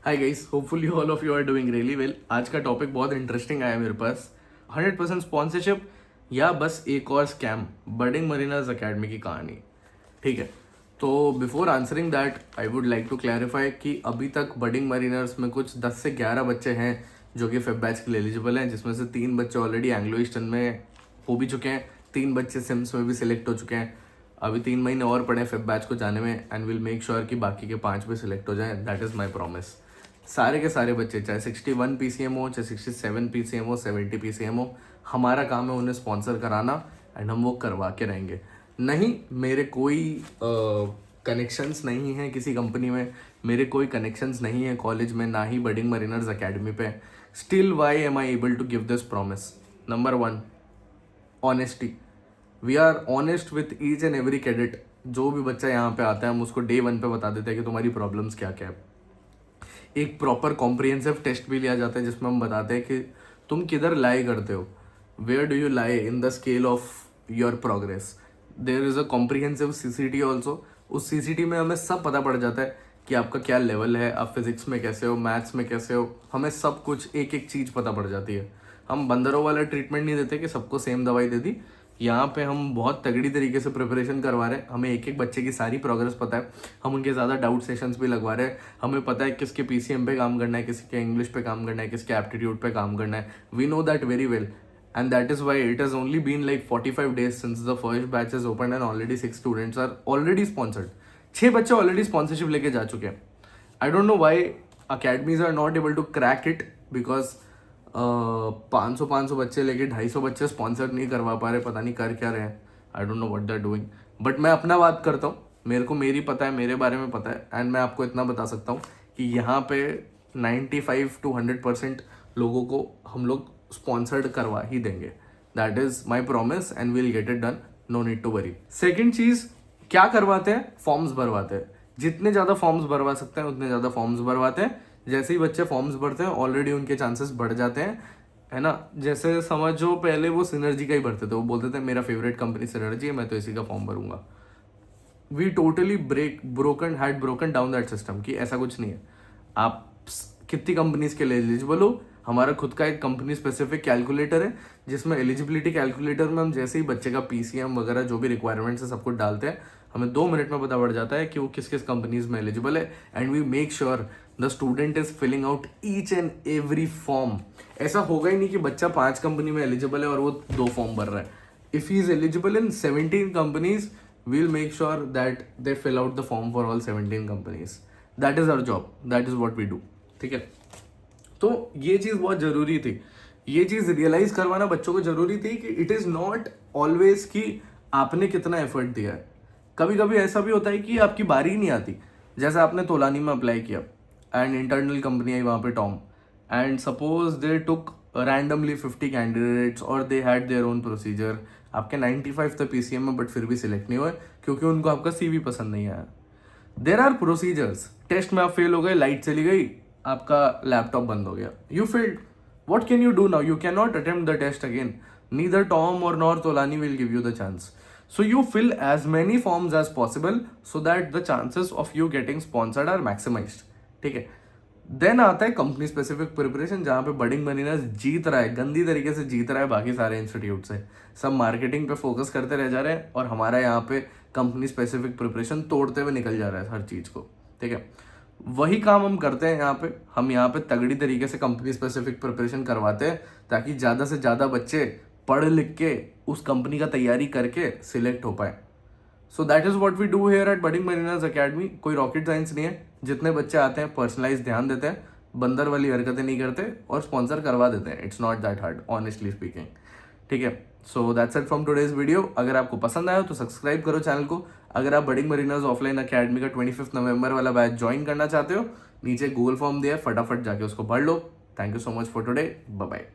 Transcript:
Hi guys, hopefully all of you are doing really well. आज का topic बहुत interesting आया मेरे पास। 100% स्पॉन्सरशिप या बस एक और स्कैम, बडिंग मरीनर्स एकेडमी की कहानी। ठीक है, तो before answering that I would like to clarify कि अभी तक बडिंग मरीनर्स में कुछ 10 से 11 बच्चे हैं जो कि फेब बैच के लिए एलिजिबल हैं, जिसमें से 3 बच्चे ऑलरेडी एंग्लो ईस्टर्न में हो भी चुके हैं, 3 बच्चे सिम्स में भी सिलेक्ट हो चुके हैं। अभी 3 महीने और पड़े फेब बैच को जाने में एंड विल मेक श्योर कि बाकी के 5 भी सिलेक्ट हो जाएं। That is my promise. सारे के सारे बच्चे, चाहे 61 PCM हो, चाहे 67 PCM हो, 70 PCM हो, हमारा काम है उन्हें स्पॉन्सर कराना एंड हम वो करवा के रहेंगे। नहीं, मेरे कोई कनेक्शंस नहीं है किसी कंपनी में, मेरे कोई कनेक्शंस नहीं है कॉलेज में, ना ही बडिंग मरीनर्स एकेडमी पे। Still why am I able to give this promise? Number 1, honesty. We are honest with each and every cadet. जो भी बच्चा यहाँ पे आता है हम उसको डे 1 पे बता देते हैं कि तुम्हारी प्रॉब्लम्स क्या क्या है। एक प्रॉपर कॉम्प्रिहेंसिव टेस्ट भी लिया जाता है जिसमें हम बताते हैं कि तुम किधर लाई करते हो, where do you lie in the scale of your progress. There is a comprehensive CCT also. उस CCT में हमें सब पता पड़ जाता है कि आपका क्या लेवल है, आप फिजिक्स में कैसे हो, मैथ्स में कैसे हो, हमें सब कुछ एक एक चीज़ पता पड़ जाती है। हम बंदरों वाला ट्रीटमेंट नहीं देते कि सबको सेम दवाई दे दी। यहाँ पे हम बहुत तगड़ी तरीके से प्रिपरेशन करवा रहे हैं, हमें एक एक बच्चे की सारी प्रोग्रेस पता है, हम उनके ज़्यादा डाउट सेशंस भी लगवा रहे हैं, हमें पता है किसके PCM पे काम करना है, किसी के इंग्लिश पे काम करना है, किसके एप्टीट्यूड पे काम करना है। We know that very well and that is why it has only been like 45 days since the first batch is open and already 6 students are already sponsored. 6 बच्चे ऑलरेडी स्पॉन्सरशिप लेके जा चुके हैं। I don't know why academies are not able to crack it, because 500 बच्चे लेके 250 बच्चे sponsor नहीं करवा पा रहे, पता नहीं कर क्या रहे हैं। I don't know what they are doing, but मैं अपना बात करता हूँ, मेरे को मेरी पता है, मेरे बारे में पता है एंड मैं आपको इतना बता सकता हूँ कि यहाँ पे 95 to 100% लोगों को हम लोग स्पॉन्सर्ड करवा ही देंगे। That is my promise and will get it done, no need to worry. Second चीज, क्या करवाते हैं? फॉर्म्स भरवाते हैं। जितने ज़्यादा फॉर्म्स भरवा सकते हैं उतने ज़्यादा फॉर्म्स भरवाते हैं। जैसे ही बच्चे फॉर्म्स भरते हैं ऑलरेडी उनके चांसेस बढ़ जाते हैं, है ना। जैसे समझो पहले वो सिनर्जी का ही भरते थे, वो बोलते थे मेरा फेवरेट कंपनी सिनर्जी है, मैं तो इसी का फॉर्म भरूंगा। We totally broken down that system कि ऐसा कुछ नहीं है। आप कितनी कंपनीज के लिए एलिजिबल हो, हमारा खुद का एक कंपनी स्पेसिफिक कैलकुलेटर है जिसमें एलिजिबिलिटी कैलकुलेटर में हम जैसे ही बच्चे का PCM वगैरह जो भी रिक्वायरमेंट्स है सब कुछ डालते हैं, हमें 2 मिनट में पता पड़ जाता है कि वो किस किस कंपनीज में एलिजिबल है and we make sure the student is filling out each and every form. ऐसा होगा ही नहीं कि बच्चा 5 कंपनी में एलिजिबल है और वो 2 फॉर्म भर रहा है। If he is eligible in 17 companies, we'll make sure that they fill out the form for all 17 companies. That is our job, that is what we do. ठीक है, तो ये चीज़ बहुत ज़रूरी थी, ये चीज़ रियलाइज करवाना बच्चों को ज़रूरी थी कि इट इज़ नॉट ऑलवेज कि आपने कितना एफर्ट दिया है। कभी कभी ऐसा भी होता है कि आपकी बारी ही नहीं आती। जैसे आपने तोलानी में अप्लाई किया एंड इंटरनल कंपनी आई वहाँ पे Tom, and suppose they took randomly 50 candidates और they had their own procedure. आपके 95 थे PCM में बट फिर भी सिलेक्ट नहीं हुए क्योंकि उनको आपका CV पसंद नहीं आया। There are procedures. टेस्ट में आप फेल हो गए, लाइट चली गई, आपका लैपटॉप बंद हो गया, you failed. What can you do now? You can not attempt the test again. Neither Tom और nor Tolani will give you the chance. So you fill as many forms as possible so that the chances of you getting sponsored are maximized. ठीक है, then आता है company specific preparation, जहाँ पे budding mariners जीत रहा है, गंदी तरीके से जीत रहा है बाकी सारे इंस्टीट्यूट से। सब मार्केटिंग पे फोकस करते रह जा रहे हैं और हमारा यहाँ पे कंपनी स्पेसिफिक प्रिपरेशन तोड़ते हुए निकल जा रहा है हर चीज़ को। ठीक है, वही काम हम करते हैं यहाँ पे। हम यहाँ पे तगड़ी तरीके से कंपनी स्पेसिफिक प्रिपरेशन करवाते हैं ताकि ज़्यादा से ज़्यादा बच्चे पढ़ लिख के उस कंपनी का तैयारी करके सिलेक्ट हो पाए। So that is what we do here at Budding mariners Academy. कोई रॉकेट साइंस नहीं है, जितने बच्चे आते हैं पर्सनलाइज ध्यान देते हैं, बंदर वाली हरकतें नहीं करते और स्पॉन्सर करवा देते हैं। It's not that hard, honestly speaking. ठीक है, so that's it from today's video. अगर आपको पसंद आया तो सब्सक्राइब करो चैनल को। अगर आप बडिंग मरीनर्स ऑफलाइन अकेडमी का 25 नवंबर वाला बैच ज्वाइन करना चाहते हो, नीचे गूगल फॉर्म दिया है, फटाफट जाके उसको पढ़ लो। Thank you so much for today, bye bye.